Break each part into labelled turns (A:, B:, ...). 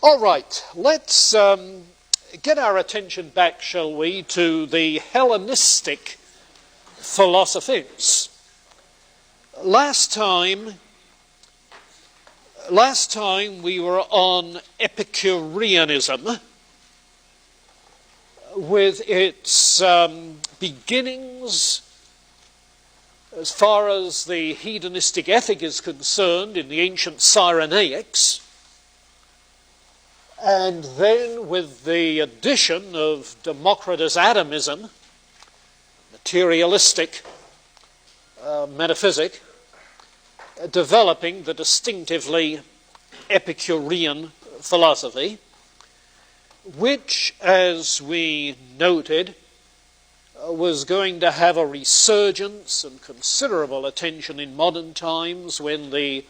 A: All right, let's get our attention back, shall we, to the Hellenistic philosophies. Last time we were on Epicureanism, with its beginnings as far as the hedonistic ethic is concerned in the ancient Cyrenaics, and then with the addition of Democritus' atomism, materialistic metaphysic, developing the distinctively Epicurean philosophy, which, as we noted, was going to have a resurgence and considerable attention in modern times when the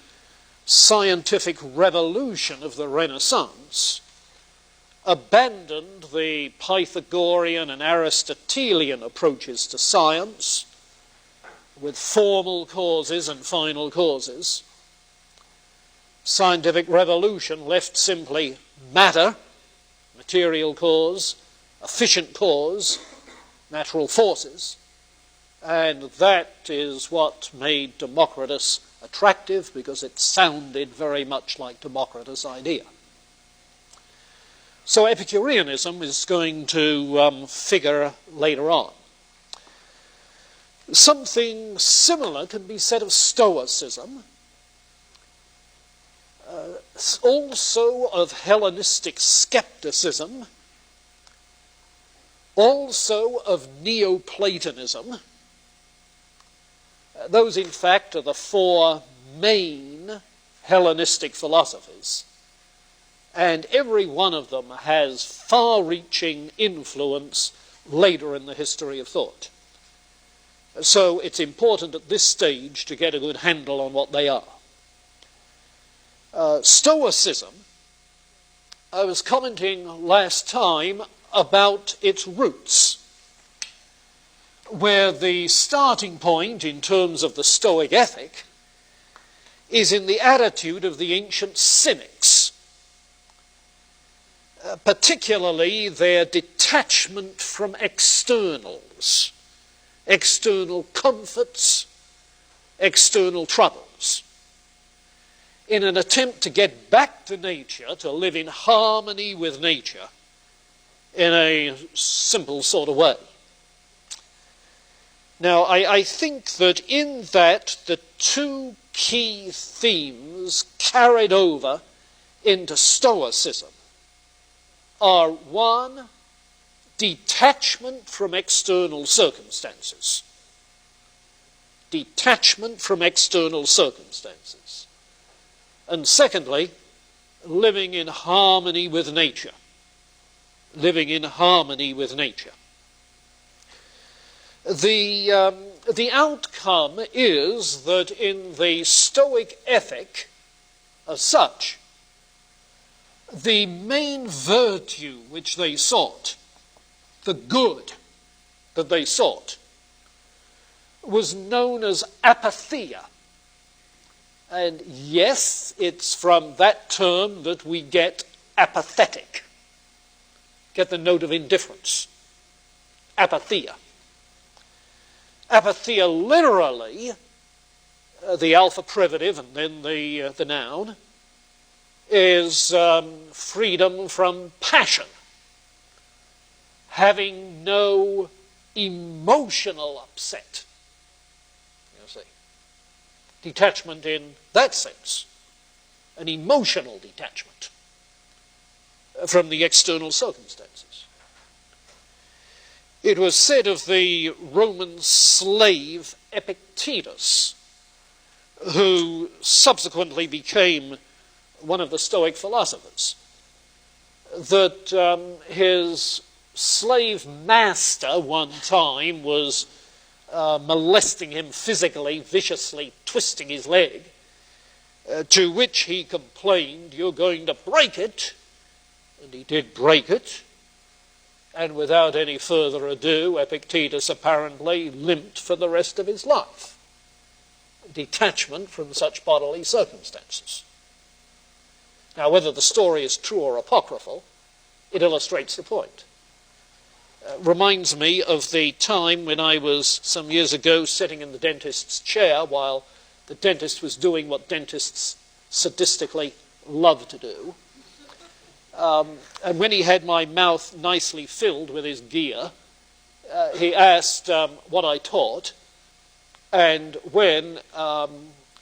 A: scientific revolution of the Renaissance abandoned the Pythagorean and Aristotelian approaches to science with formal causes and final causes. Scientific revolution left simply matter, material cause, efficient cause, natural forces, and that is what made Democritus attractive, because it sounded very much like Democritus' idea. So Epicureanism is going to figure later on. Something similar can be said of Stoicism, also of Hellenistic skepticism, also of Neoplatonism. Those, in fact, are the four main Hellenistic philosophies, and every one of them has far-reaching influence later in the history of thought. So it's important at this stage to get a good handle on what they are. Stoicism, I was commenting last time about its roots, where the starting point in terms of the Stoic ethic is in the attitude of the ancient Cynics, particularly their detachment from externals, external comforts, external troubles, in an attempt to get back to nature, to live in harmony with nature in a simple sort of way. Now, I think that in that the two key themes carried over into Stoicism are, one, detachment from external circumstances. Detachment from external circumstances. And secondly, living in harmony with nature. Living in harmony with nature. The outcome is that in the Stoic ethic as such, the main virtue which they sought, the good that they sought, was known as apatheia. And yes, it's from that term that we get apathetic, get the note of indifference. Apatheia. Apatheia literally, the alpha privative and then the noun, is freedom from passion, having no emotional upset. You see, detachment in that sense, an emotional detachment from the external circumstances. It was said of the Roman slave Epictetus, who subsequently became one of the Stoic philosophers, that his slave master one time was molesting him physically, viciously twisting his leg, to which he complained, "You're going to break it." And he did break it. And without any further ado, Epictetus apparently limped for the rest of his life. Detachment from such bodily circumstances. Now, whether the story is true or apocryphal, it illustrates the point. Reminds me of the time when I was, some years ago, sitting in the dentist's chair while the dentist was doing what dentists sadistically love to do. And when he had my mouth nicely filled with his gear, he asked what I taught. And when,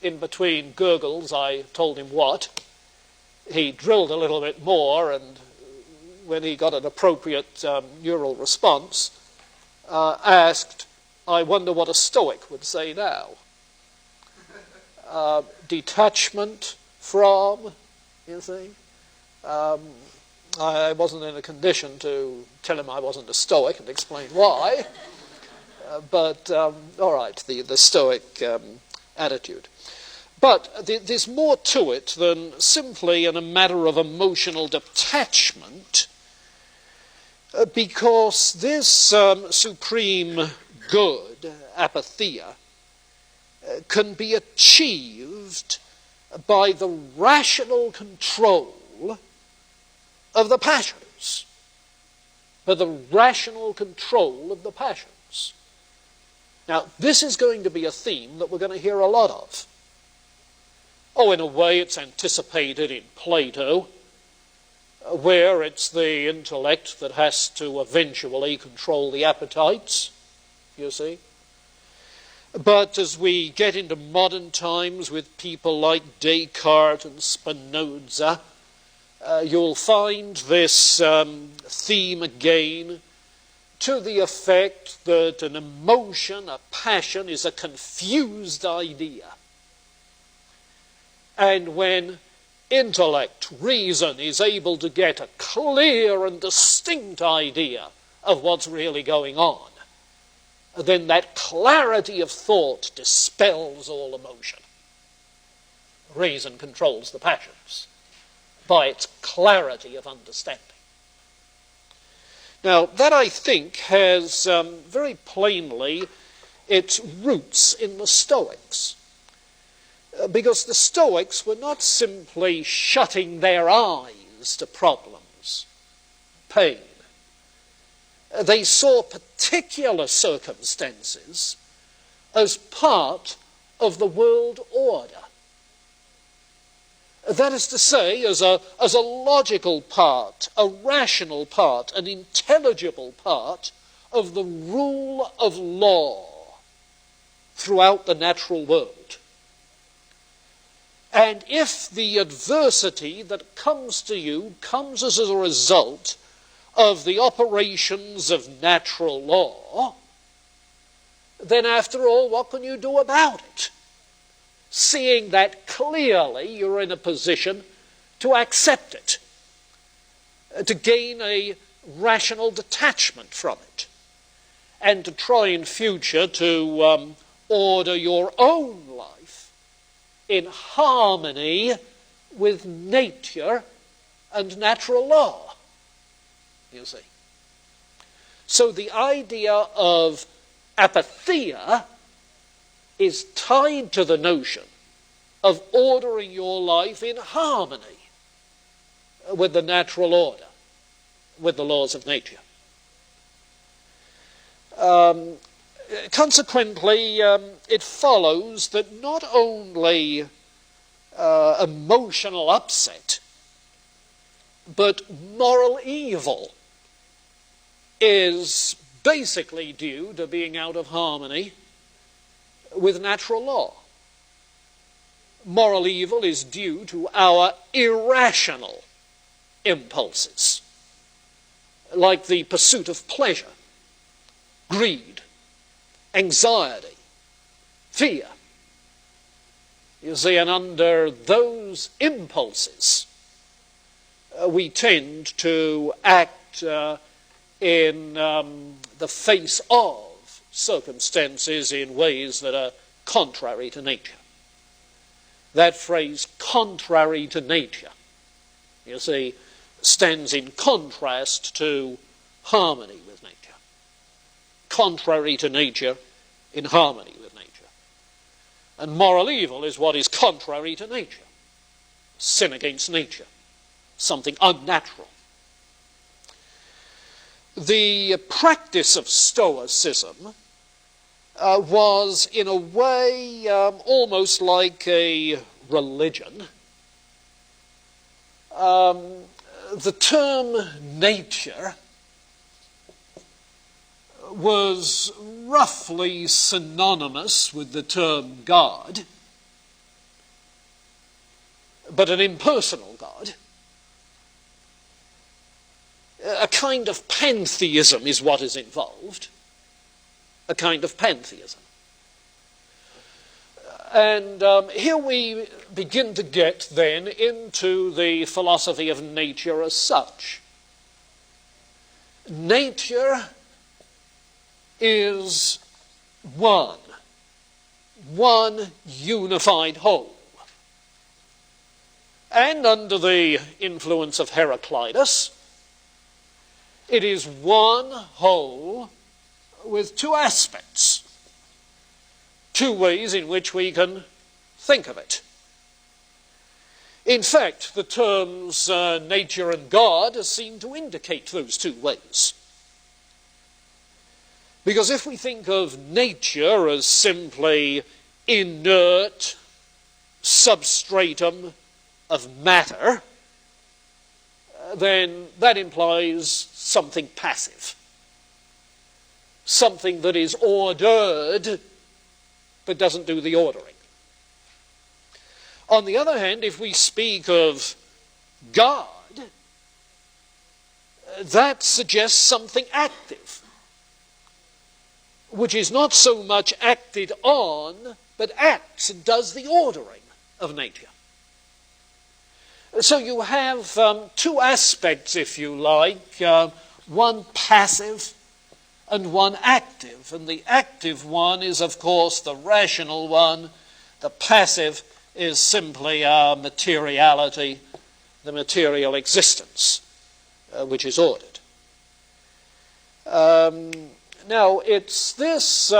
A: in between gurgles, I told him what, he drilled a little bit more, and when he got an appropriate neural response, asked, "I wonder what a Stoic would say now." Detachment from, you see. I wasn't in a condition to tell him I wasn't a Stoic and explain why. But all right, the Stoic attitude. But there's more to it than simply in a matter of emotional detachment, because this supreme good, apatheia, can be achieved by the rational control of the passions. By the rational control of the passions. Now, this is going to be a theme that we're going to hear a lot of. Oh, in a way it's anticipated in Plato, where it's the intellect that has to eventually control the appetites, you see. But as we get into modern times with people like Descartes and Spinoza, you'll find this theme again to the effect that an emotion, a passion, is a confused idea. And when intellect, reason, is able to get a clear and distinct idea of what's really going on, then that clarity of thought dispels all emotion. Reason controls the passions by its clarity of understanding. Now, that, I think, has very plainly its roots in the Stoics. Because the Stoics were not simply shutting their eyes to problems, pain. They saw particular circumstances as part of the world order. That is to say, as a logical part, a rational part, an intelligible part of the rule of law throughout the natural world. And if the adversity that comes to you comes as a result of the operations of natural law, then after all, what can you do about it? Seeing that clearly you're in a position to accept it, to gain a rational detachment from it, and to try in future to order your own life in harmony with nature and natural law, you see. So the idea of apatheia is tied to the notion of ordering your life in harmony with the natural order, with the laws of nature. Consequently, it follows that not only emotional upset, but moral evil is basically due to being out of harmony with natural law. Moral evil is due to our irrational impulses, like the pursuit of pleasure, greed, anxiety, fear. You see, and under those impulses, we tend to act in the face of circumstances in ways that are contrary to nature. That phrase, contrary to nature, you see, stands in contrast to harmony with nature. Contrary to nature, in harmony with nature. And moral evil is what is contrary to nature. Sin against nature. something unnatural. The practice of Stoicism was, in a way, almost like a religion. The term nature was roughly synonymous with the term God, but an impersonal God. A kind of pantheism is what is involved. A kind of pantheism. And here we begin to get then into the philosophy of nature as such. Nature is one unified whole. And under the influence of Heraclitus, it is one whole with two aspects, two ways in which we can think of it. In fact, the terms nature and God seem to indicate those two ways. Because if we think of nature as simply inert substratum of matter, then that implies something passive, something that is ordered but doesn't do the ordering. On the other hand, if we speak of God, that suggests something active, which is not so much acted on, but acts and does the ordering of nature. So you have two aspects, if you like, one passive and one active. And the active one is, of course, the rational one. The passive is simply our materiality, the material existence, which is ordered. Now, it's this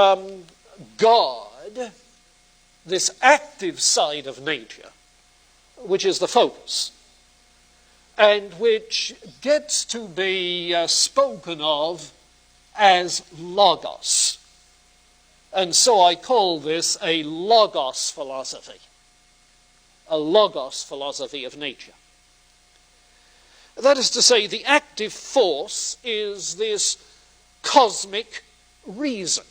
A: God, this active side of nature, which is the focus, and which gets to be spoken of as logos. And so I call this a logos philosophy of nature. That is to say, the active force is this cosmic reason.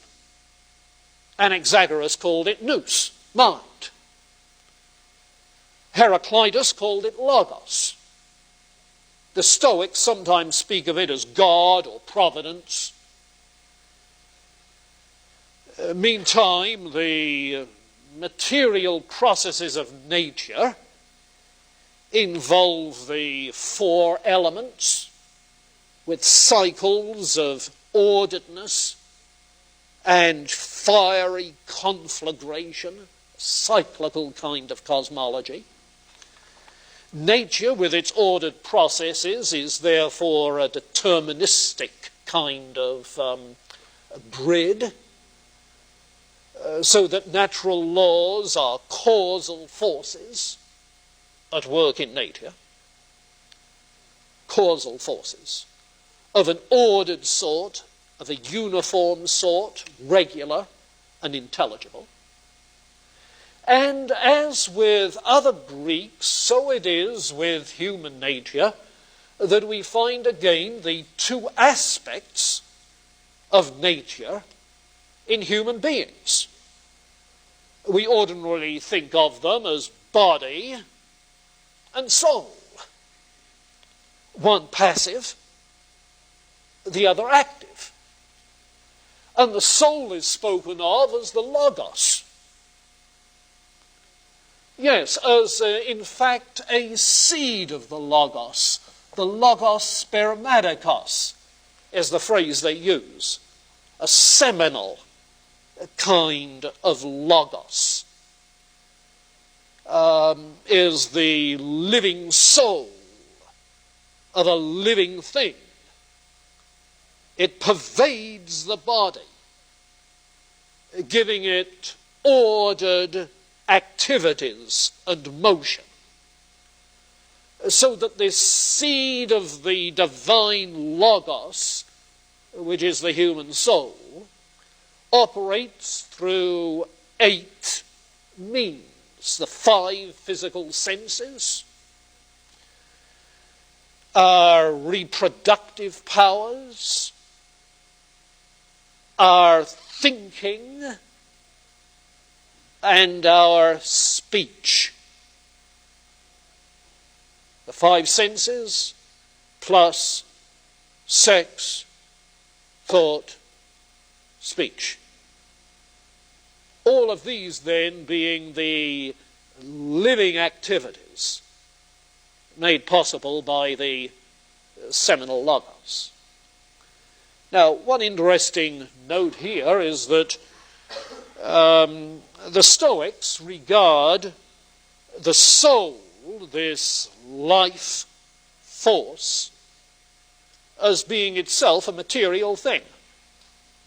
A: Anaxagoras called it nous, mind. Heraclitus called it logos. The Stoics sometimes speak of it as God or providence. Meantime, the material processes of nature involve the four elements with cycles of orderedness and fiery conflagration, cyclical kind of cosmology. Nature, with its ordered processes, is therefore a deterministic kind of grid, so that natural laws are causal forces at work in nature, causal forces of an ordered sort, of a uniform sort, regular and intelligible. And as with other Greeks, so it is with human nature that we find again the two aspects of nature in human beings. We ordinarily think of them as body and soul. One passive, the other active. And the soul is spoken of as the logos. Yes, as in fact a seed of the logos spermaticos is the phrase they use. A seminal kind of logos is the living soul of a living thing. It pervades the body, giving it ordered activities and motion. So that this seed of the divine logos, which is the human soul, operates through 8 means. The 5 physical senses, our reproductive powers, our thinking, and our speech. The 5 senses plus sex, thought, speech. All of these then being the living activities made possible by the seminal logos. Now, one interesting note here is that the Stoics regard the soul, this life force, as being itself a material thing.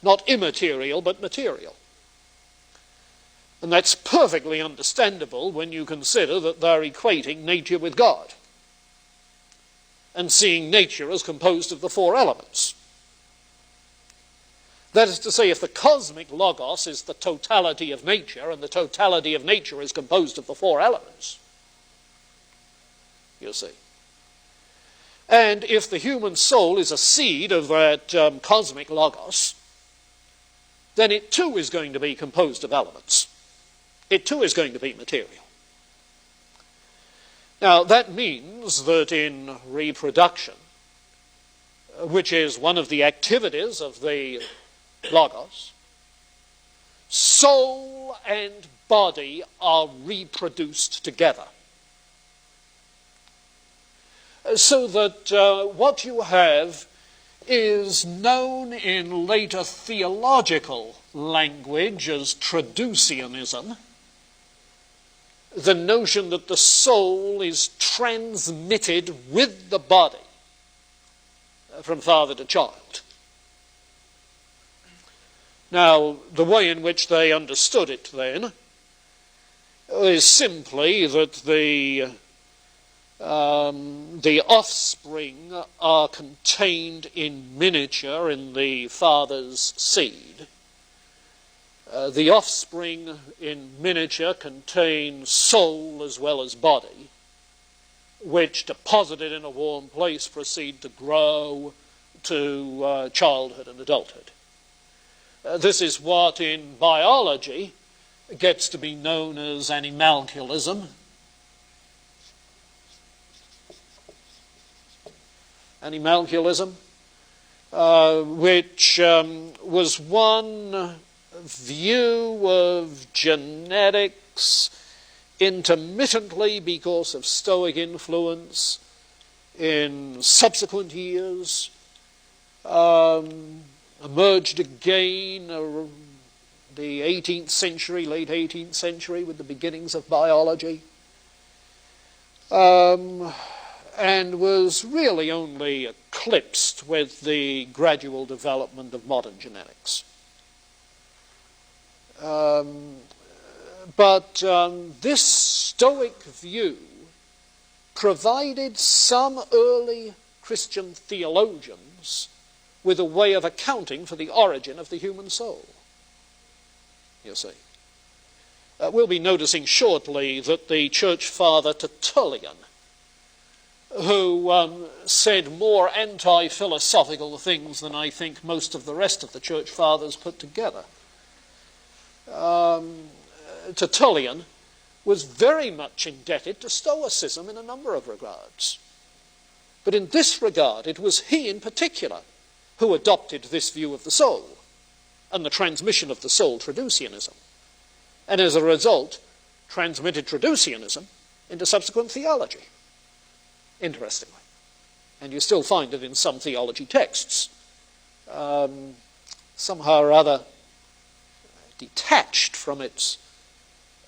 A: Not immaterial, but material. And that's perfectly understandable when you consider that they're equating nature with God and seeing nature as composed of the 4 elements. That is to say, if the cosmic logos is the totality of nature, and the totality of nature is composed of the 4 elements, you see. And if the human soul is a seed of that cosmic logos, then it too is going to be composed of elements. It too is going to be material. Now, that means that in reproduction, which is one of the activities of the logos, soul and body are reproduced together. So that what you have is known in later theological language as traducianism, the notion that the soul is transmitted with the body from father to child. Now, the way in which they understood it then is simply that the offspring are contained in miniature in the father's seed. The offspring in miniature contain soul as well as body, which, deposited in a warm place, proceed to grow to childhood and adulthood. This is what in biology gets to be known as animalculism. Animalculism, which was one view of genetics intermittently because of Stoic influence in subsequent years, emerged again the 18th century, late 18th century, with the beginnings of biology, and was really only eclipsed with the gradual development of modern genetics. But this Stoic view provided some early Christian theologians with a way of accounting for the origin of the human soul, you see. We'll be noticing shortly that the church father Tertullian, who said more anti-philosophical things than I think most of the rest of the church fathers put together, Tertullian was very much indebted to Stoicism in a number of regards. But in this regard, it was he in particular who adopted this view of the soul and the transmission of the soul, traducianism, and as a result transmitted traducianism into subsequent theology, interestingly. And you still find it in some theology texts, somehow or other detached from its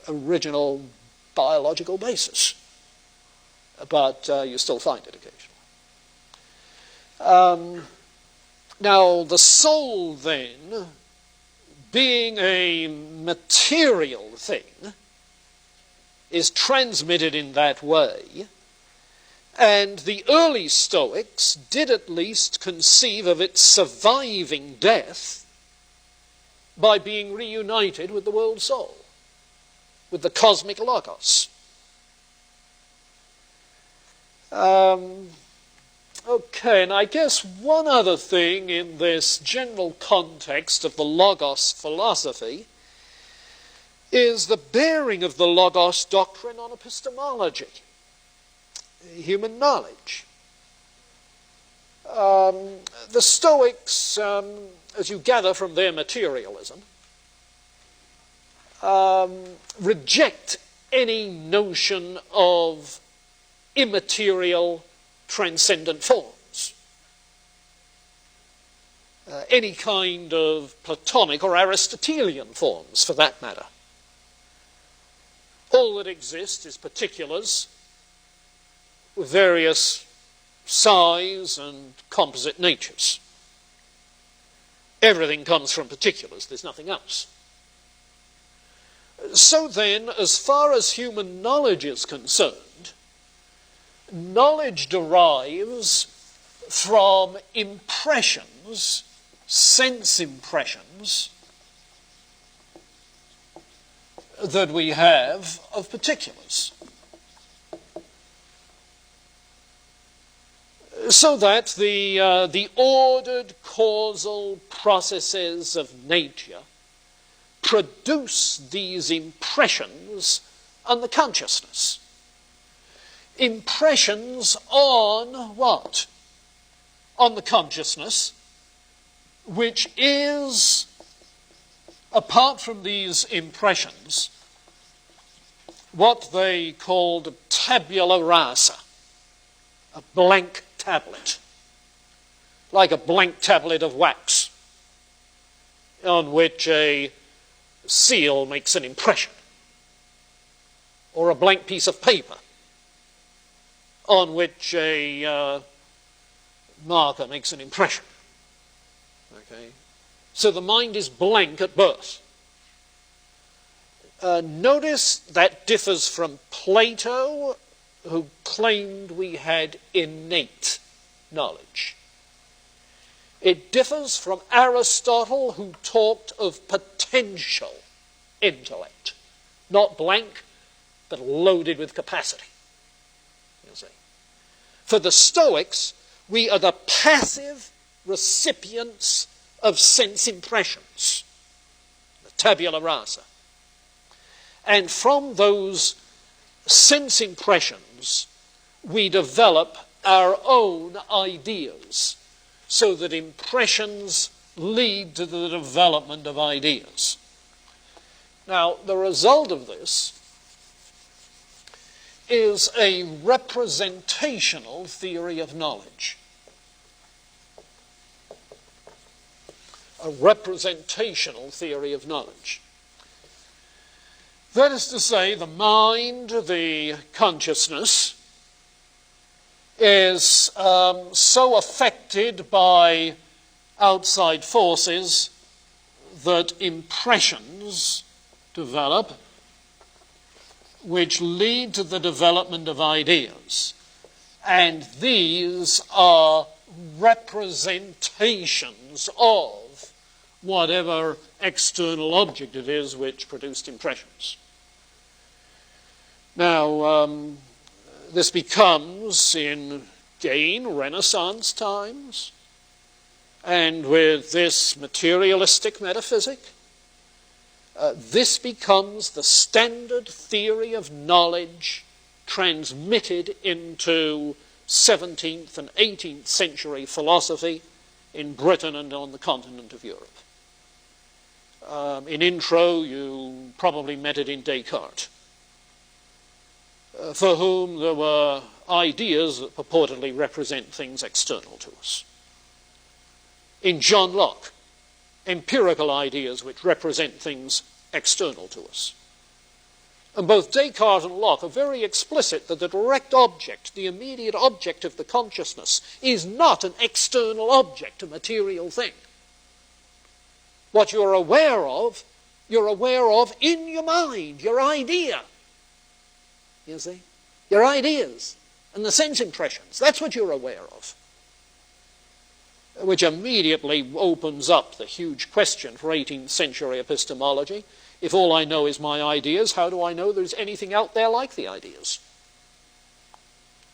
A: original biological basis. But you still find it occasionally. Now, the soul, then, being a material thing, is transmitted in that way, And the early Stoics did at least conceive of its surviving death by being reunited with the world soul, with the cosmic logos. Okay, and I guess one other thing in this general context of the logos philosophy is the bearing of the logos doctrine on epistemology, human knowledge. The Stoics, as you gather from their materialism, reject any notion of immaterial, transcendent forms. Any kind of Platonic or Aristotelian forms, for that matter. All that exists is particulars with various size and composite natures. Everything comes from particulars, there's nothing else. So then, as far as human knowledge is concerned, knowledge derives from impressions, sense impressions, that we have of particulars. So that the ordered causal processes of nature produce these impressions on the consciousness. Impressions on what? On the consciousness, which is, apart from these impressions, what they called tabula rasa, a blank tablet, like a blank tablet of wax on which a seal makes an impression, or a blank piece of paper on which a marker makes an impression. Okay? So the mind is blank at birth. Notice that differs from Plato, who claimed we had innate knowledge. It differs from Aristotle, who talked of potential intellect. Not blank, but loaded with capacity. You see. For the Stoics, we are the passive recipients of sense impressions, the tabula rasa. And from those sense impressions, we develop our own ideas, so that impressions lead to the development of ideas. Now, the result of this is a representational theory of knowledge. A representational theory of knowledge. That is to say, the mind, the consciousness, is so affected by outside forces that impressions develop which lead to the development of ideas. And these are representations of whatever external object it is which produced impressions. Now, this becomes, in again Renaissance times, and with this materialistic metaphysic, this becomes the standard theory of knowledge transmitted into 17th and 18th century philosophy in Britain and on the continent of Europe. In intro, you probably met it in Descartes, for whom there were ideas that purportedly represent things external to us. In John Locke, empirical ideas which represent things external to us. And both Descartes and Locke are very explicit that the direct object, the immediate object of the consciousness, is not an external object, a material thing. What you're aware of in your mind, your idea. You see? Your ideas. and the sense impressions. That's what you're aware of, which immediately opens up the huge question for 18th century epistemology. If all I know is my ideas, how do I know there's anything out there like the ideas?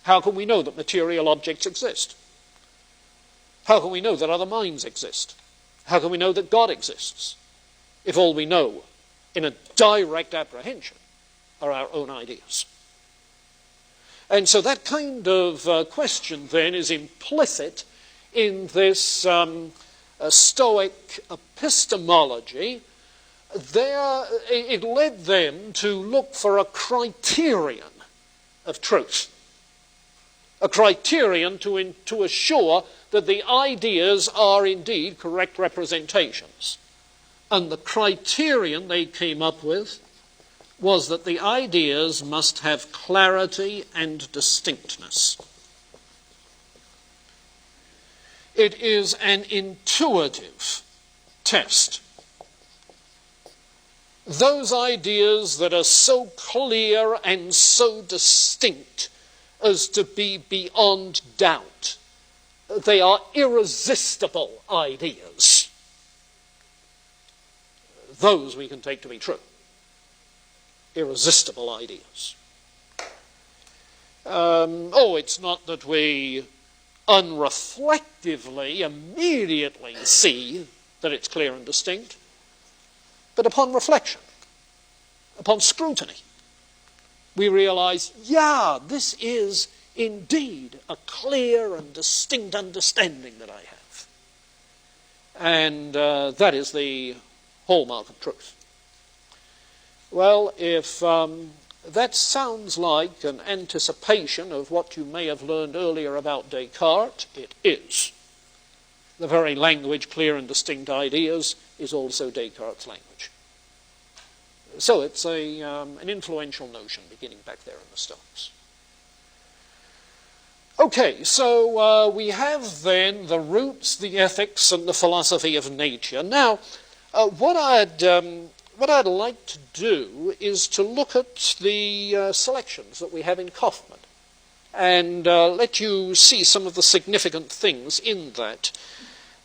A: How can we know that material objects exist? How can we know that other minds exist? How can we know that God exists? If all we know in a direct apprehension are our own ideas. And so that kind of question then is implicit in this Stoic epistemology. It led them to look for a criterion of truth. A criterion to assure that the ideas are indeed correct representations. And the criterion they came up with was that the ideas must have clarity and distinctness. It is an intuitive test. Those ideas that are so clear and so distinct as to be beyond doubt, they are irresistible ideas. Those we can take to be true. Irresistible ideas. It's not that we unreflectively, immediately see that it's clear and distinct, but upon reflection, upon scrutiny, we realize, this is indeed a clear and distinct understanding that I have. And that is the hallmark of truth. Well, if that sounds like an anticipation of what you may have learned earlier about Descartes, it is. The very language, clear and distinct ideas, is also Descartes' language. So it's an influential notion beginning back there in the Stoics. Okay, so we have then the roots, the ethics, and the philosophy of nature. Now, what I'd like to do is to look at the selections that we have in Kaufmann and let you see some of the significant things in that.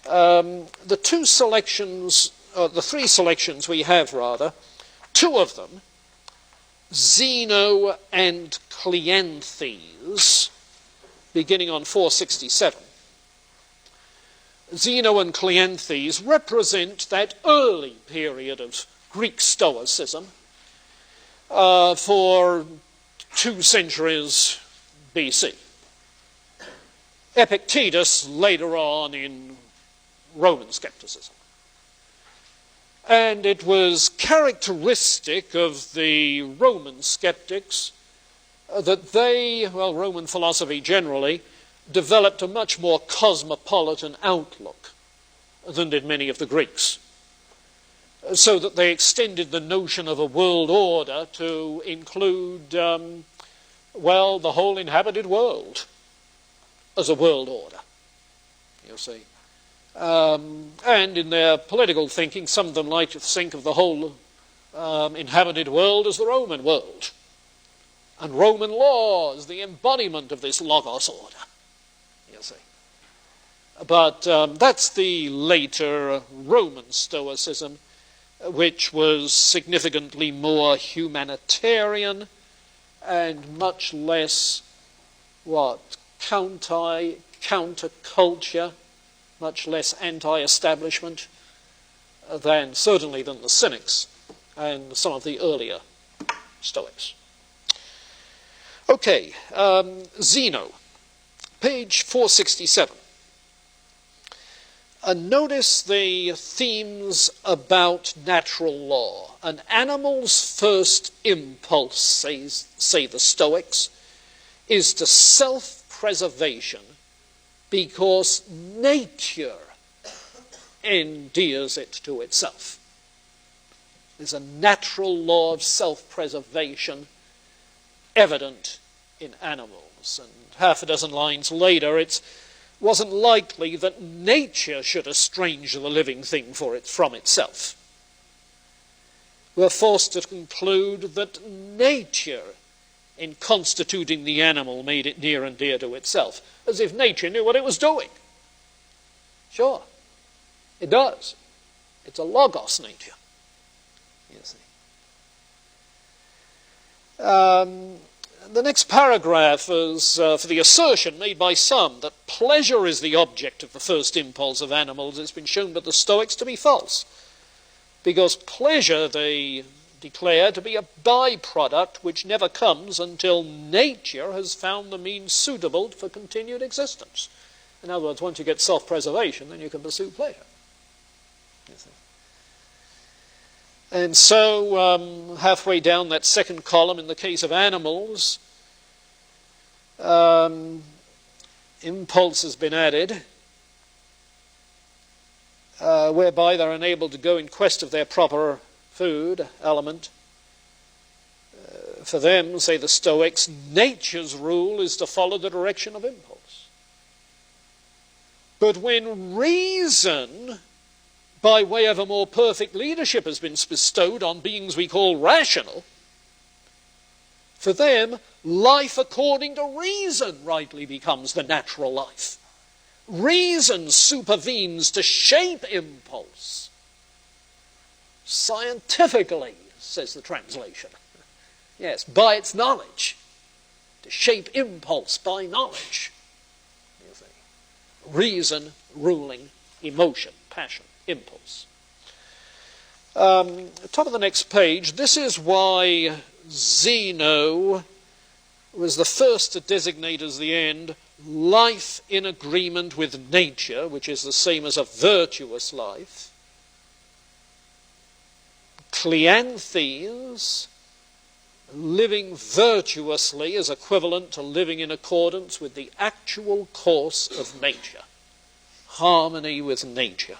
A: The three selections we have, rather, two of them, Zeno and Cleanthes, beginning on 467. Zeno and Cleanthes represent that early period of Greek Stoicism for 2 centuries BC. Epictetus later on in Roman skepticism. And it was characteristic of the Roman skeptics that they, Roman philosophy generally, developed a much more cosmopolitan outlook than did many of the Greeks. So that they extended the notion of a world order to include, the whole inhabited world as a world order, you see. And in their political thinking, some of them like to think of the whole inhabited world as the Roman world. And Roman law is the embodiment of this logos order, you see. But that's the later Roman Stoicism, which was significantly more humanitarian and much less, counterculture, much less anti-establishment certainly than the Cynics and some of the earlier Stoics. Okay, Zeno, page 467. Notice the themes about natural law. An animal's first impulse, say the Stoics, is to self-preservation because nature endears it to itself. There's a natural law of self-preservation evident in animals. And half a dozen lines later, it wasn't likely that nature should estrange the living thing from itself. We're forced to conclude that nature in constituting the animal made it near and dear to itself, as if nature knew what it was doing. Sure, it does. It's a logos nature, you see. The next paragraph is for the assertion made by some that pleasure is the object of the first impulse of animals. It's been shown by the Stoics to be false, because pleasure, they declare, to be a byproduct which never comes until nature has found the means suitable for continued existence. In other words, once you get self-preservation, then you can pursue pleasure. You see. And so, halfway down that second column, in the case of animals, impulse has been added, whereby they're unable to go in quest of their proper food element. For them, say the Stoics, nature's rule is to follow the direction of impulse. But when reason, by way of a more perfect leadership, has been bestowed on beings we call rational, for them, life according to reason rightly becomes the natural life. Reason supervenes to shape impulse. Scientifically, says the translation. Yes, by its knowledge. To shape impulse by knowledge. You see. Reason ruling emotion, passion, impulse. Top of the next page, this is why Zeno was the first to designate as the end life in agreement with nature, which is the same as a virtuous life. Cleanthes, living virtuously, is equivalent to living in accordance with the actual course of nature. Harmony with nature.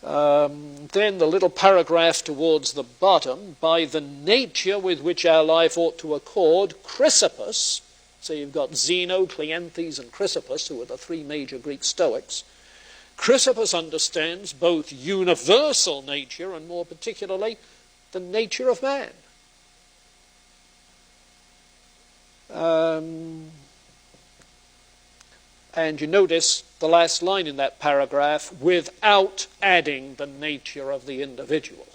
A: Then the little paragraph towards the bottom, by the nature with which our life ought to accord, Chrysippus, so you've got Zeno, Cleanthes, and Chrysippus, who are the three major Greek Stoics. Chrysippus understands both universal nature and, more particularly, the nature of man. And you notice the last line in that paragraph, without adding the nature of the individual.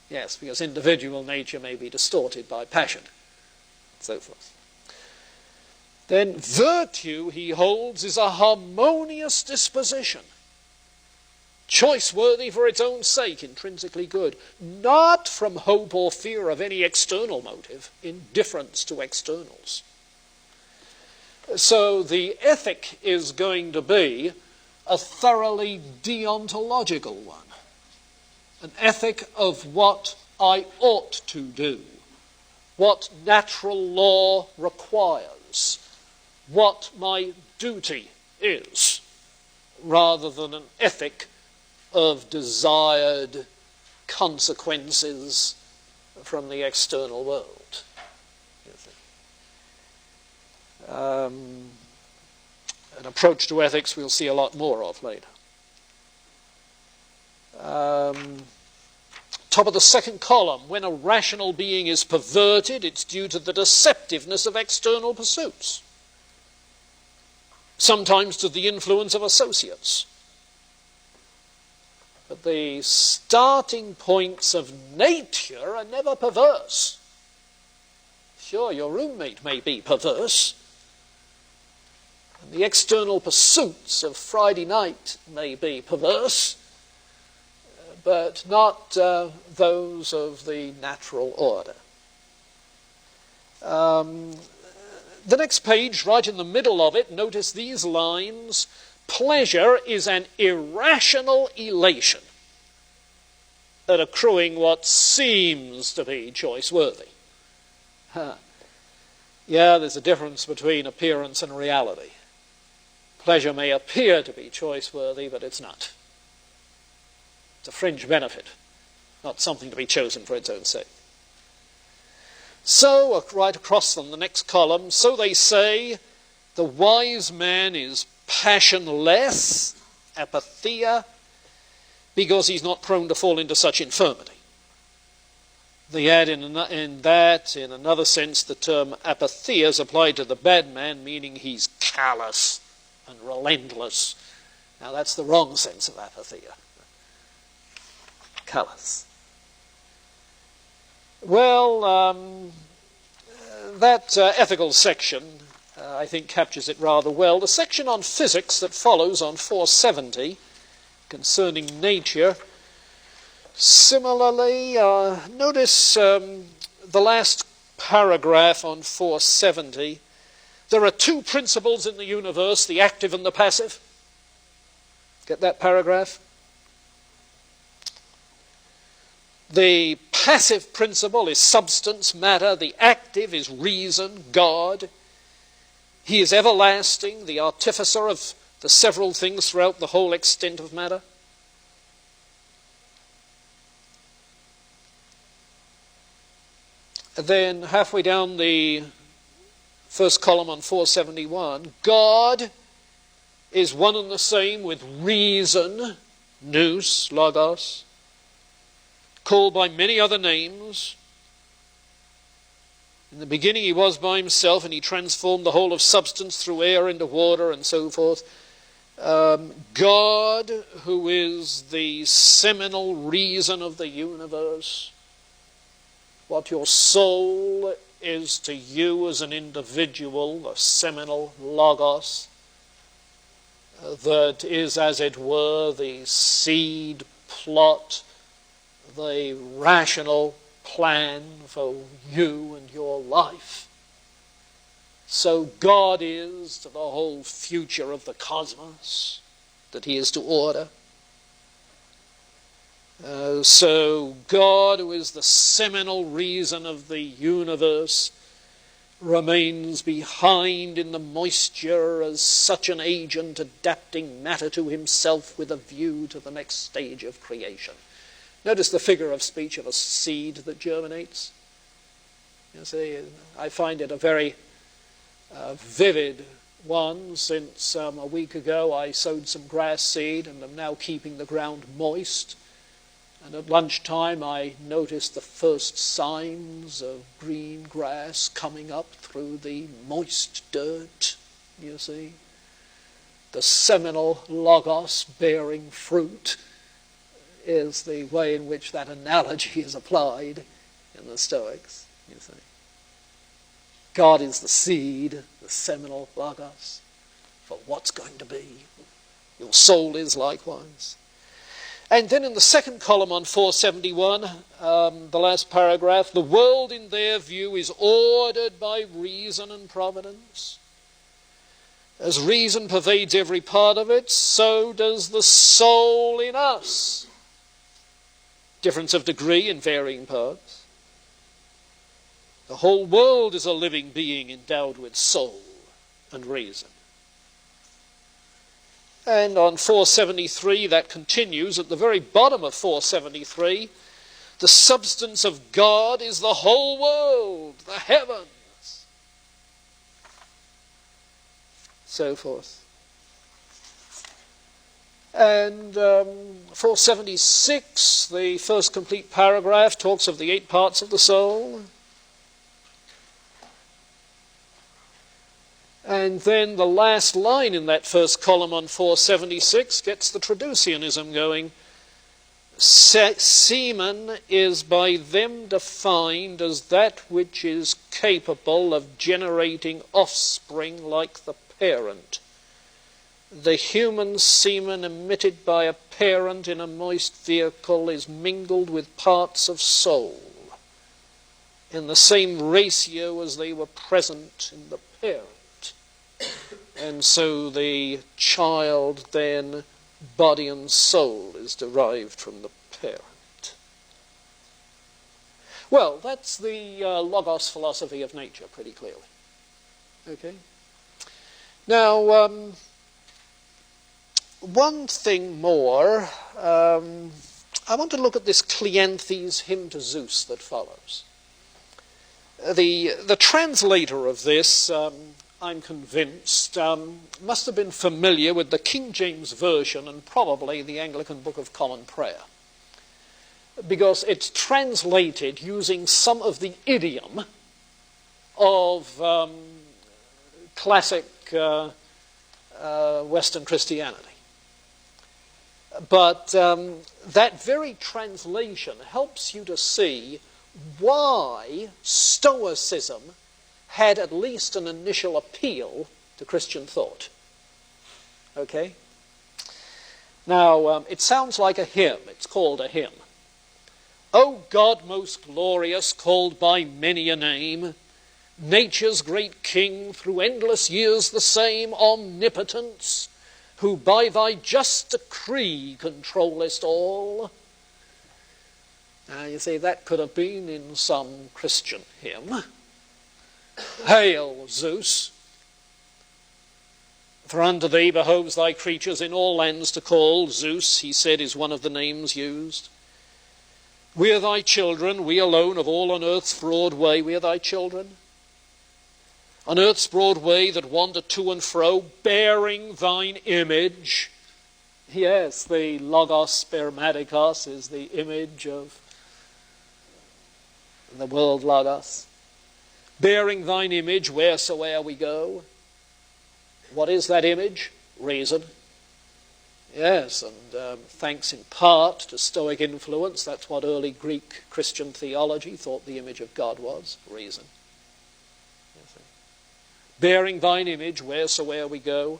A: Yes, because individual nature may be distorted by passion, and so forth. Then virtue, he holds, is a harmonious disposition, choice-worthy for its own sake, intrinsically good, not from hope or fear of any external motive, indifference to externals. So the ethic is going to be a thoroughly deontological one, an ethic of what I ought to do, what natural law requires, what my duty is, rather than an ethic of desired consequences from the external world. An approach to ethics we'll see a lot more of later. Top of the second column, when a rational being is perverted, it's due to the deceptiveness of external pursuits, sometimes to the influence of associates. But the starting points of nature are never perverse. Sure, your roommate may be perverse, and the external pursuits of Friday night may be perverse, but not those of the natural order. The next page, right in the middle of it, notice these lines. Pleasure is an irrational elation at accruing what seems to be choice-worthy. Yeah, there's a difference between appearance and reality. Pleasure may appear to be choice-worthy, but it's not. It's a fringe benefit, not something to be chosen for its own sake. So, right across from the next column, so they say, the wise man is passionless, apatheia, because he's not prone to fall into such infirmity. They add in another sense, the term apatheia is applied to the bad man, meaning he's callous and relentless. Now that's the wrong sense of apatheia. Callous. Well, that ethical section, I think, captures it rather well. The section on physics that follows on 470, concerning nature, similarly, notice the last paragraph on 470. There are two principles in the universe, the active and the passive. Get that paragraph? The passive principle is substance, matter. The active is reason, God. He is everlasting, the artificer of the several things throughout the whole extent of matter. Then halfway down the first column on 471, God is one and the same with reason, nous, logos, called by many other names. In the beginning he was by himself, and he transformed the whole of substance through air into water and so forth. God, who is the seminal reason of the universe, what your soul is to you as an individual, the seminal logos, that is, as it were, the seed plot, the rational plan for you and your life. So God is to the whole future of the cosmos that he is to order. So God, who is the seminal reason of the universe, remains behind in the moisture as such an agent adapting matter to himself with a view to the next stage of creation. Notice the figure of speech of a seed that germinates. You see, I find it a very vivid one, since a week ago I sowed some grass seed and am now keeping the ground moist. And at lunchtime I noticed the first signs of green grass coming up through the moist dirt, you see. The seminal logos bearing fruit is the way in which that analogy is applied in the Stoics, you see. God is the seed, the seminal logos, for what's going to be. Your soul is likewise. And then in the second column on 471, the last paragraph, the world in their view is ordered by reason and providence. As reason pervades every part of it, so does the soul in us. Difference of degree in varying parts. The whole world is a living being endowed with soul and reason. And on 473, that continues. At the very bottom of 473, the substance of God is the whole world, the heavens, so forth. And 476, the first complete paragraph, talks of the 8 parts of the soul. And then the last line in that first column on 476 gets the traducianism going. Semen is by them defined as that which is capable of generating offspring like the parent. The human semen emitted by a parent in a moist vehicle is mingled with parts of soul in the same ratio as they were present in the parent. And so the child then, body and soul, is derived from the parent. Well, that's the Logos philosophy of nature, pretty clearly. Okay? Now, one thing more. I want to look at this Cleanthes hymn to Zeus that follows. The translator of this, I'm convinced, must have been familiar with the King James Version and probably the Anglican Book of Common Prayer. because it's translated using some of the idiom of classic Western Christianity. But that very translation helps you to see why Stoicism had at least an initial appeal to Christian thought. Okay? Now, it sounds like a hymn. It's called a hymn. O God most glorious, called by many a name, nature's great king, through endless years the same, omnipotence, who by thy just decree controllest all. Now, you see, that could have been in some Christian hymn. Hail, Zeus! For unto thee behoves thy creatures in all lands to call. Zeus, he said, is one of the names used. We are thy children, we alone of all on earth's broad way, we are thy children. On earth's broad way that wander to and fro, bearing thine image. Yes, the logos spermatikos is the image of the world logos. Bearing thine image wheresoe'er we go. What is that image? Reason. Yes, and thanks in part to Stoic influence, that's what early Greek Christian theology thought the image of God was, reason. Bearing thine image wheresoe'er we go.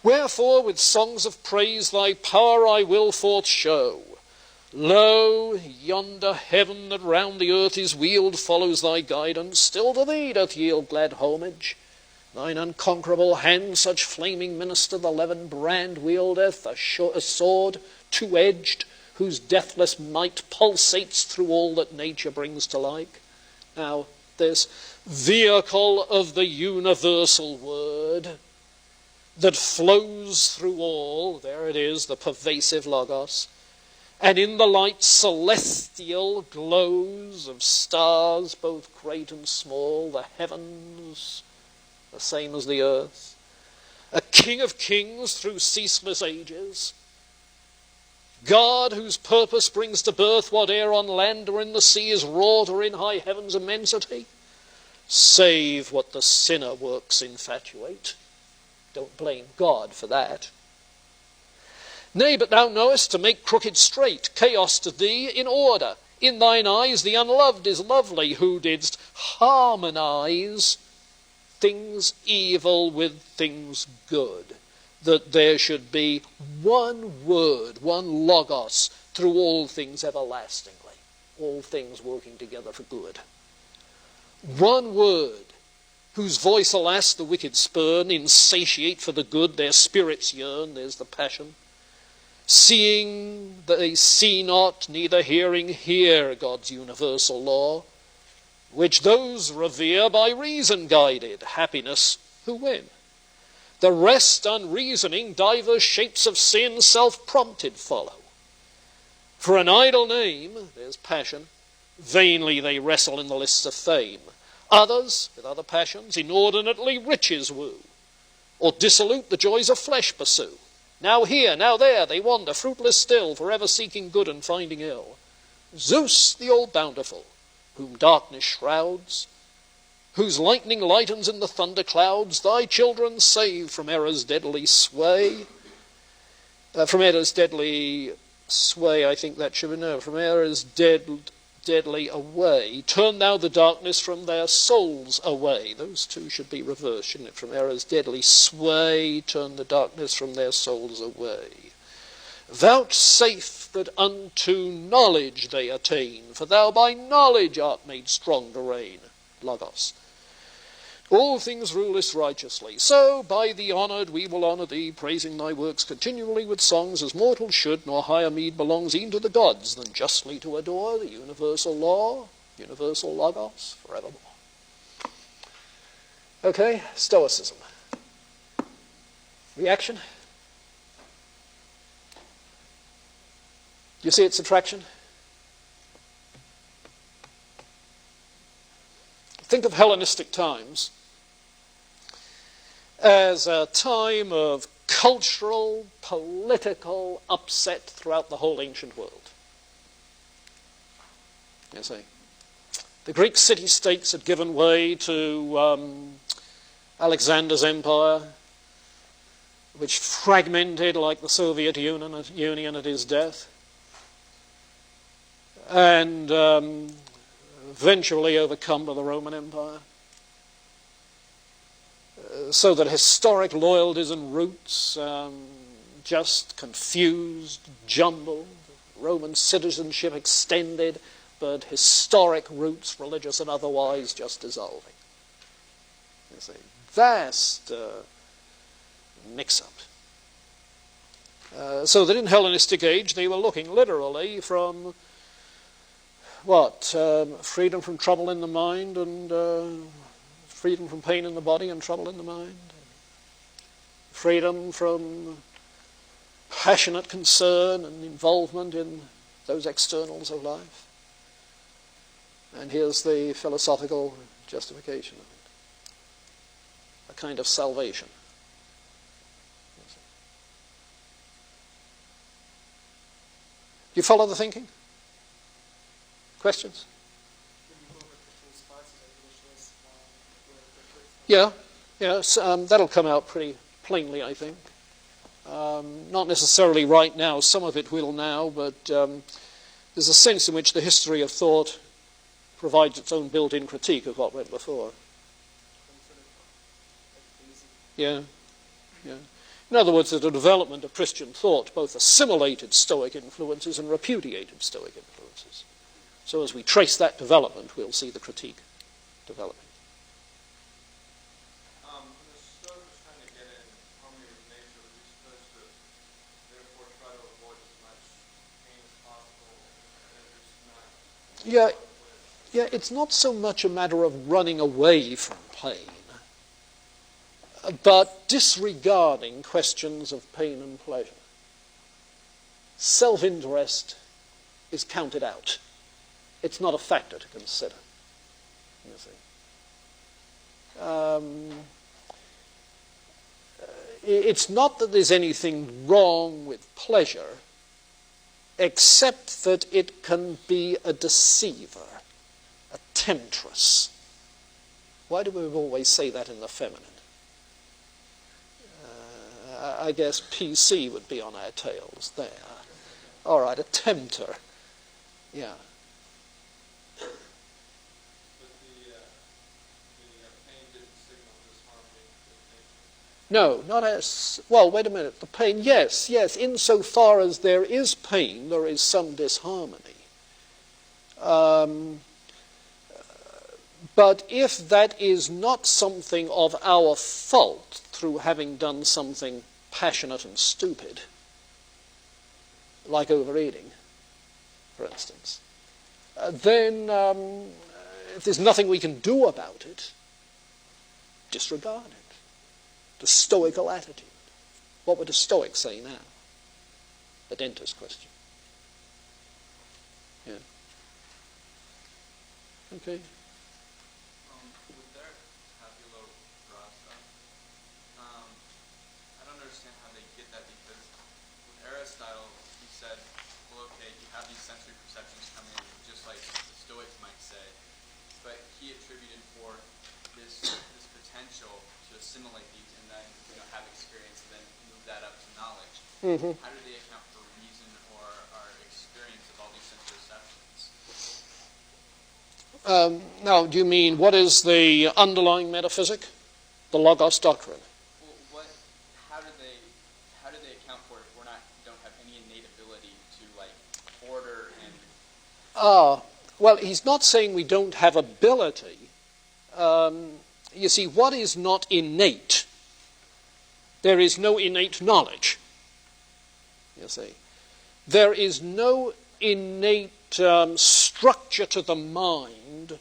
A: Wherefore with songs of praise thy power I will forth show. Lo, yonder heaven that round the earth is wheeled follows thy guidance, still to thee doth yield glad homage. Thine unconquerable hand such flaming minister the levin brand wieldeth, a sword two-edged, whose deathless might pulsates through all that nature brings to like. Now, this vehicle of the universal word that flows through all, there it is, the pervasive logos, and in the light celestial glows of stars, both great and small, the heavens, the same as the earth, a King of kings through ceaseless ages, God whose purpose brings to birth whate'er on land or in the sea is wrought or in high heaven's immensity, save what the sinner works infatuate. Don't blame God for that. Nay, but thou knowest to make crooked straight, chaos to thee in order. In thine eyes the unloved is lovely, who didst harmonize things evil with things good, that there should be one word, one logos, through all things everlastingly, all things working together for good. One word, whose voice, alas, the wicked spurn, insatiate for the good, their spirits yearn, there's the passion. Seeing they see not, neither hearing hear God's universal law, which those revere by reason guided, happiness who win. The rest unreasoning divers shapes of sin self-prompted follow. For an idle name, there's passion, vainly they wrestle in the lists of fame. Others, with other passions, inordinately riches woo, or dissolute the joys of flesh pursue. Now here, now there, they wander, fruitless still, forever seeking good and finding ill. Zeus, the all-bountiful, whom darkness shrouds, whose lightning lightens in the thunder clouds, thy children save from error's deadly sway. From error's deadly sway, I think that should be known. From error's deadly away. Turn thou the darkness from their souls away. Those two should be reversed, shouldn't it? From error's deadly sway, turn the darkness from their souls away. Vouchsafe that unto knowledge they attain, for thou by knowledge art made strong to reign. Logos. All things rulest righteously. So by thee honoured we will honour thee, praising thy works continually with songs, as mortals should, nor higher meed belongs e'en to the gods than justly to adore the universal law, universal logos, forevermore. Okay, Stoicism. Reaction? Do you see its attraction? Think of Hellenistic times as a time of cultural, political upset throughout the whole ancient world. you see. The Greek city-states had given way to Alexander's empire, which fragmented like the Soviet Union at his death, and eventually overcome by the Roman Empire. So that historic loyalties and roots just confused, jumbled, Roman citizenship extended, but historic roots, religious and otherwise, just dissolving. You see, vast mix-up. So that in Hellenistic age they were looking literally from freedom from trouble in the mind and freedom from pain in the body and trouble in the mind. Freedom from passionate concern and involvement in those externals of life. And here's the philosophical justification of it. A kind of salvation. Do you follow the thinking? Questions? Yeah, that'll come out pretty plainly, I think. Not necessarily right now, some of it will now, but there's a sense in which the history of thought provides its own built-in critique of what went before. Yeah. In other words, the development of Christian thought both assimilated Stoic influences and repudiated Stoic influences. So as we trace that development, we'll see the critique developing. Yeah, it's not so much a matter of running away from pain, but disregarding questions of pain and pleasure. Self-interest is counted out. It's not a factor to consider, you see. It's not that there's anything wrong with pleasure, except that it can be a deceiver, a temptress. Why do we always say that in the feminine? I guess PC would be on our tails there. All right, a tempter. Yeah.
B: But the pain didn't signal disharmony with nature.
A: No, not as... Well, wait a minute. The pain, yes. Insofar as there is pain, there is some disharmony. But if that is not something of our fault through having done something passionate and stupid, like overeating, for instance, then if there's nothing we can do about it, disregard it. The Stoical attitude. What would a Stoic say now? The dentist question. Yeah. Okay.
B: With their tabula rasa, I don't understand how they get that, because with Aristotle, he said, well, okay, you have these sensory perceptions coming in, just like the Stoics might say, but he attributed for this potential to assimilate these and then have experience and then move that up to knowledge.
A: Mm-hmm.
B: How do they account for reason or our experience of all these sense perceptions?
A: Now, do you mean what is the underlying metaphysic? The Logos doctrine?
B: Well, how do they account for it if don't have any innate ability to order and...
A: Well, he's not saying we don't have ability. You see, what is not innate? There is no innate knowledge. You see, there is no innate structure to the mind.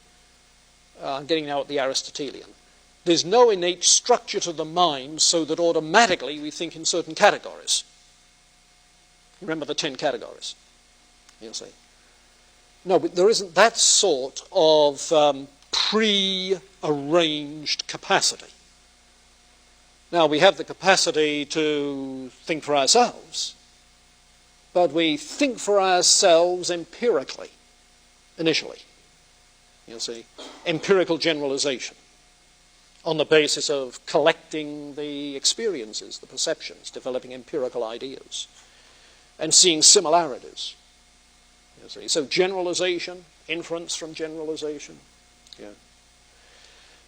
A: I'm getting now at the Aristotelian. There's no innate structure to the mind so that automatically we think in certain categories. Remember the 10 categories, you see. No, but there isn't that sort of pre-arranged capacity. Now, we have the capacity to think for ourselves, but we think for ourselves empirically. initially. You see, empirical generalization on the basis of collecting the experiences, the perceptions, developing empirical ideas, and seeing similarities. You see, so generalization, inference from generalization. Yeah.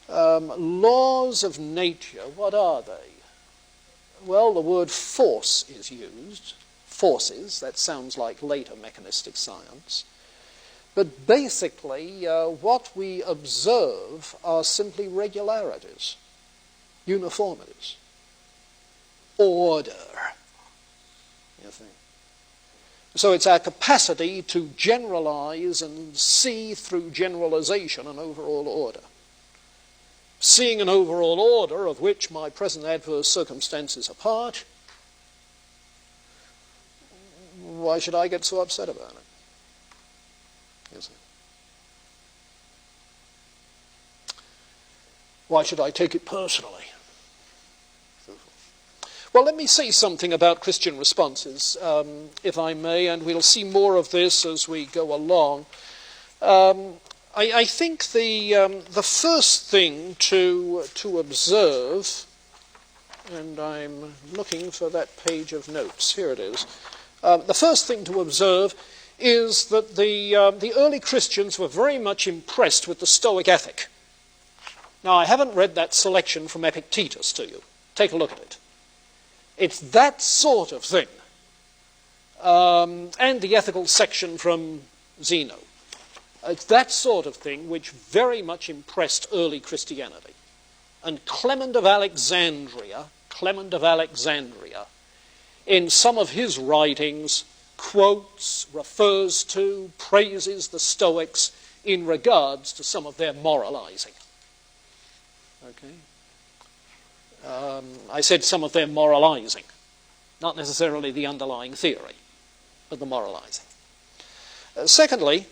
A: Laws of nature, what are they? Well, the word force is used. Forces, that sounds like later mechanistic science. But basically, what we observe are simply regularities, uniformities, order. You think? So it's our capacity to generalize and see through generalization an overall order. Seeing an overall order of which my present adverse circumstances are part, why should I get so upset about it? You see? Why should I take it personally? Well, let me say something about Christian responses, if I may, and we'll see more of this as we go along. I think the first thing to observe, and I'm looking for that page of notes. Here it is. The first thing to observe is that the early Christians were very much impressed with the Stoic ethic. Now, I haven't read that selection from Epictetus to you. Take a look at it. It's that sort of thing. And the ethical section from Zeno. It's that sort of thing which very much impressed early Christianity. And Clement of Alexandria, in some of his writings, quotes, refers to, praises the Stoics in regards to some of their moralizing. Okay? I said some of their moralizing, not necessarily the underlying theory, but the moralizing. Secondly,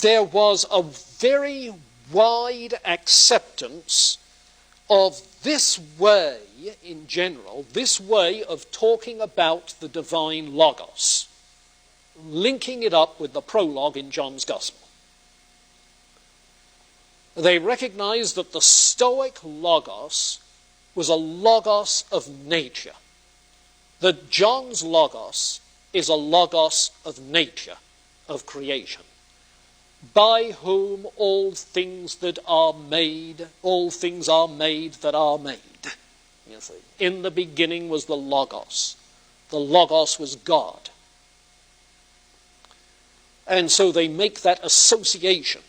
A: there was a very wide acceptance of this way, in general, this way of talking about the divine logos, linking it up with the prologue in John's Gospel. They recognized that the Stoic logos was a logos of nature, that John's logos is a logos of nature, of creation, by whom all things that are made, all things are made that are made. You see, in the beginning was the Logos. The Logos was God. And so they make that association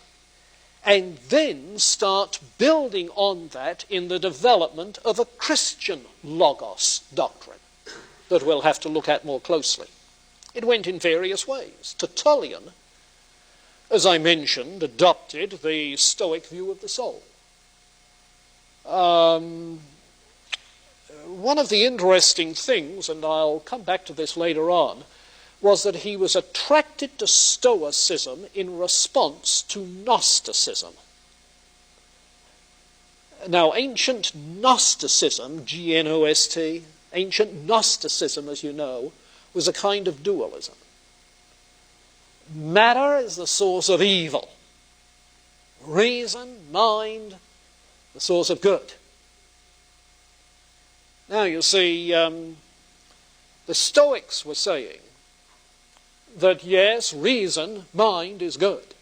A: and then start building on that in the development of a Christian Logos doctrine that we'll have to look at more closely. It went in various ways. Tertullian, as I mentioned, adopted the Stoic view of the soul. One of the interesting things, and I'll come back to this later on, was that he was attracted to Stoicism in response to Gnosticism. Now, ancient Gnosticism, G-N-O-S-T, ancient Gnosticism, as you know, was a kind of dualism. Matter is the source of evil. Reason, mind, the source of good. Now, you see, the Stoics were saying that, yes, reason, mind is good.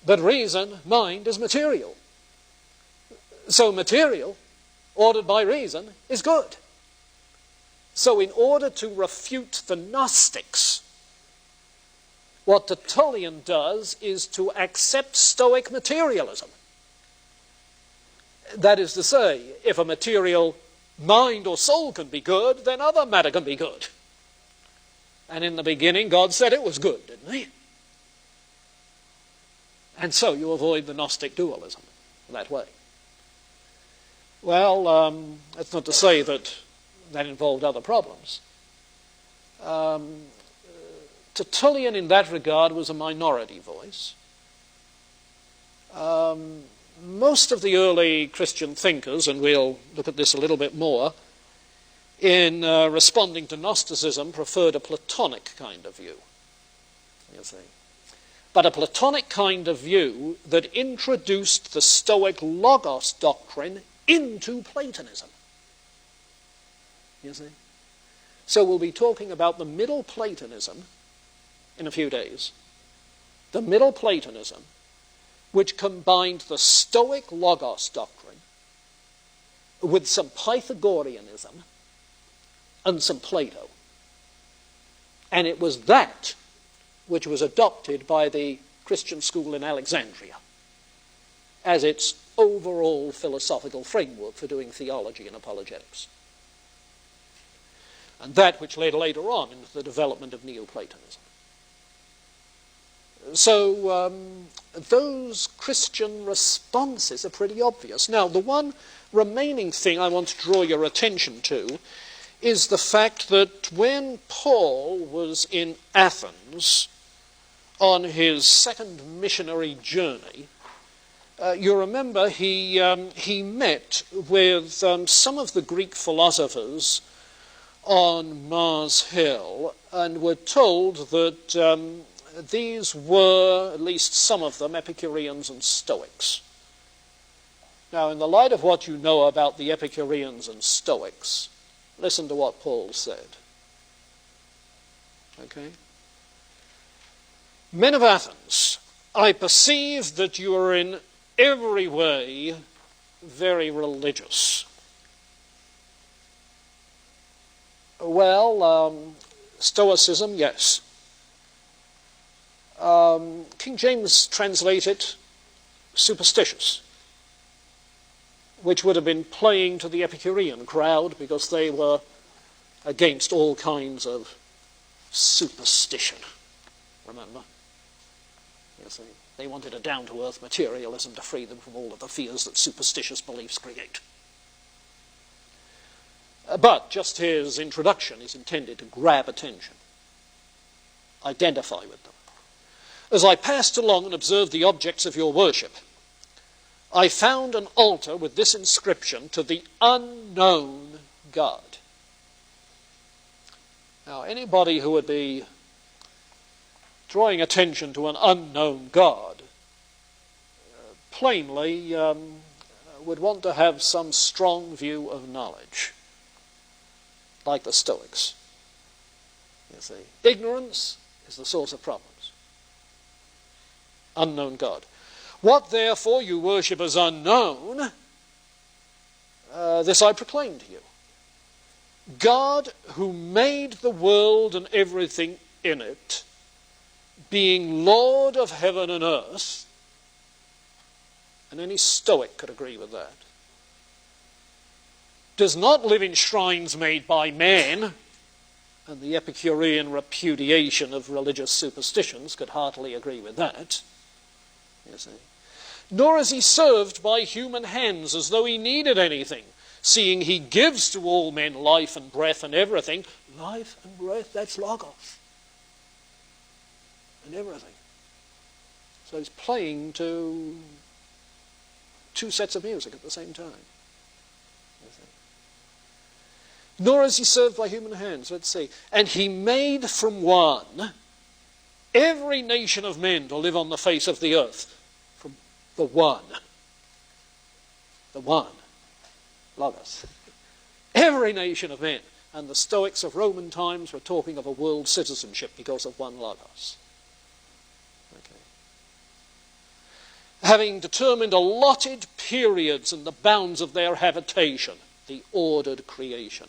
A: But reason, mind is material. So material, ordered by reason, is good. So in order to refute the Gnostics, what Tertullian does is to accept Stoic materialism. That is to say, if a material mind or soul can be good, then other matter can be good. And in the beginning, God said it was good, didn't he? And so you avoid the Gnostic dualism that way. Well, that's not to say that that involved other problems. Tertullian, in that regard, was a minority voice. Most of the early Christian thinkers, and we'll look at this a little bit more, in responding to Gnosticism, preferred a Platonic kind of view, you see. But a Platonic kind of view that introduced the Stoic Logos doctrine into Platonism, you see. So we'll be talking about the Middle Platonism in a few days. The Middle Platonism, which combined the Stoic Logos doctrine with some Pythagoreanism and some Plato. And it was that which was adopted by the Christian school in Alexandria as its overall philosophical framework for doing theology and apologetics. And that which led later on into the development of Neoplatonism. So those Christian responses are pretty obvious. Now, the one remaining thing I want to draw your attention to is the fact that when Paul was in Athens on his second missionary journey, you remember he met with some of the Greek philosophers on Mars Hill, and were told that these were, at least some of them, Epicureans and Stoics. Now, in the light of what you know about the Epicureans and Stoics, listen to what Paul said. Okay? Men of Athens, I perceive that you are in every way very religious. Well, Stoicism, yes. King James translated superstitious, which would have been playing to the Epicurean crowd because they were against all kinds of superstition, remember? You see, they wanted a down-to-earth materialism to free them from all of the fears that superstitious beliefs create. But just his introduction is intended to grab attention, identify with them. As I passed along and observed the objects of your worship, I found an altar with this inscription, to the unknown God. Now, anybody who would be drawing attention to an unknown God plainly would want to have some strong view of knowledge, like the Stoics. You see, ignorance is the source of problems. Unknown God. What therefore you worship as unknown, this I proclaim to you. God, who made the world and everything in it, being Lord of heaven and earth, and any Stoic could agree with that, does not live in shrines made by man, and the Epicurean repudiation of religious superstitions could heartily agree with that, you see. Nor is he served by human hands as though he needed anything, seeing he gives to all men life and breath and everything. Life and breath, that's logos. And everything. So he's playing to two sets of music at the same time. Nor is he served by human hands. Let's see. And he made from one every nation of men to live on the face of the earth. From the one. The one. Logos. Every nation of men. And the Stoics of Roman times were talking of a world citizenship because of one Logos. Okay. Having determined allotted periods and the bounds of their habitation, the ordered creation,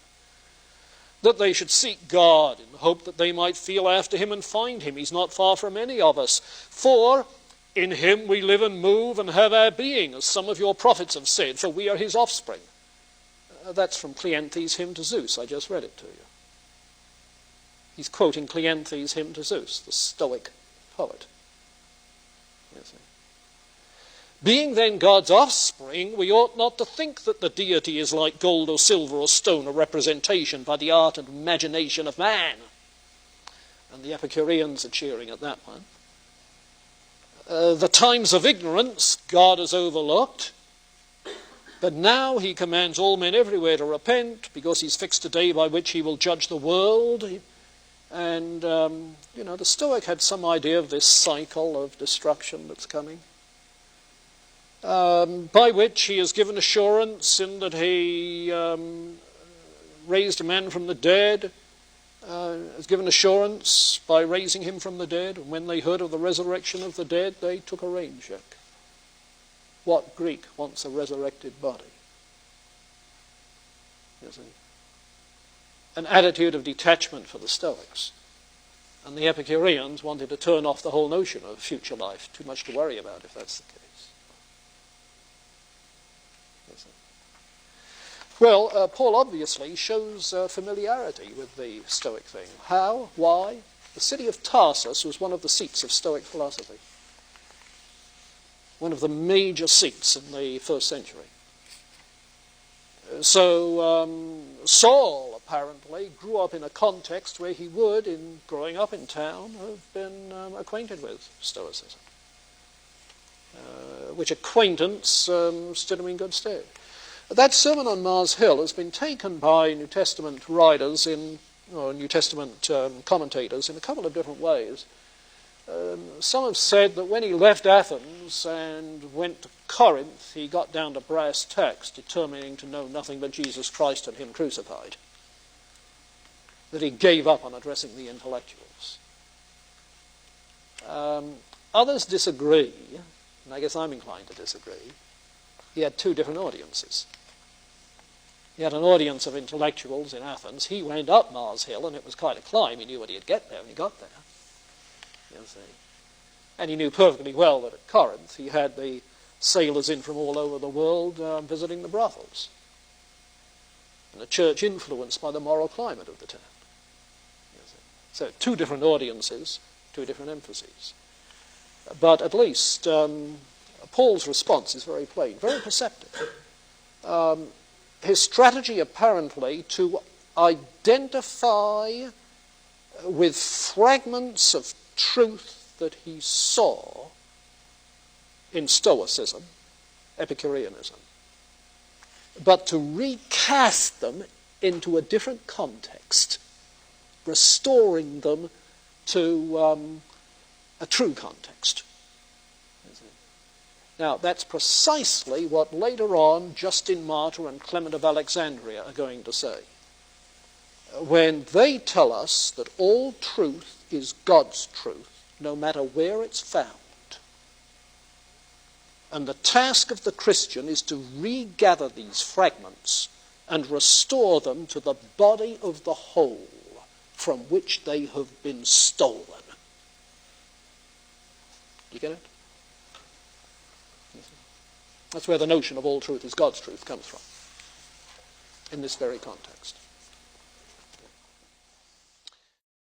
A: that they should seek God in the hope that they might feel after him and find him. He's not far from any of us. For in him we live and move and have our being, as some of your prophets have said, for we are his offspring. That's from Cleanthes' hymn to Zeus. I just read it to you. He's quoting Cleanthes' hymn to Zeus, the Stoic poet. Yes, being then God's offspring, we ought not to think that the deity is like gold or silver or stone, a representation by the art and imagination of man. And the Epicureans are cheering at that one. The times of ignorance God has overlooked, But now he commands all men everywhere to repent, because he's fixed a day by which he will judge the world. And, the Stoic had some idea of this cycle of destruction that's coming, by which he has given assurance in that he raised a man from the dead, has given assurance by raising him from the dead. And when they heard of the resurrection of the dead, they took a rain check. What Greek wants a resurrected body? You see? An attitude of detachment for the Stoics. And the Epicureans wanted to turn off the whole notion of future life. Too much to worry about if that's the case. You see? Well, Paul obviously shows familiarity with the Stoic thing. How? Why? The city of Tarsus was one of the seats of Stoic philosophy. One of the major seats in the first century. So Saul apparently grew up in a context where he would, in growing up in town, have been acquainted with Stoicism, which acquaintance stood him in good stead. That sermon on Mars Hill has been taken by New Testament writers or New Testament commentators in a couple of different ways. Some have said that when he left Athens and went to Corinth, he got down to brass tacks, determining to know nothing but Jesus Christ and him crucified. That he gave up on addressing the intellectuals. Others disagree, and I guess I'm inclined to disagree. He had two different audiences. He had an audience of intellectuals in Athens. He went up Mars Hill, and it was quite a climb. He knew what he'd get there when he got there. You see. And he knew perfectly well that at Corinth he had the sailors in from all over the world visiting the brothels. And a church influenced by the moral climate of the town. You see. So two different audiences, two different emphases. But at least Paul's response is very plain, very perceptive. His strategy apparently to identify with fragments of truth that he saw in Stoicism, Epicureanism, but to recast them into a different context, restoring them to a true context. Now, that's precisely what later on Justin Martyr and Clement of Alexandria are going to say, when they tell us that all truth is God's truth, no matter where it's found. And the task of the Christian is to regather these fragments and restore them to the body of the whole from which they have been stolen. You get it? That's where the notion of all truth is God's truth comes from, in this very context.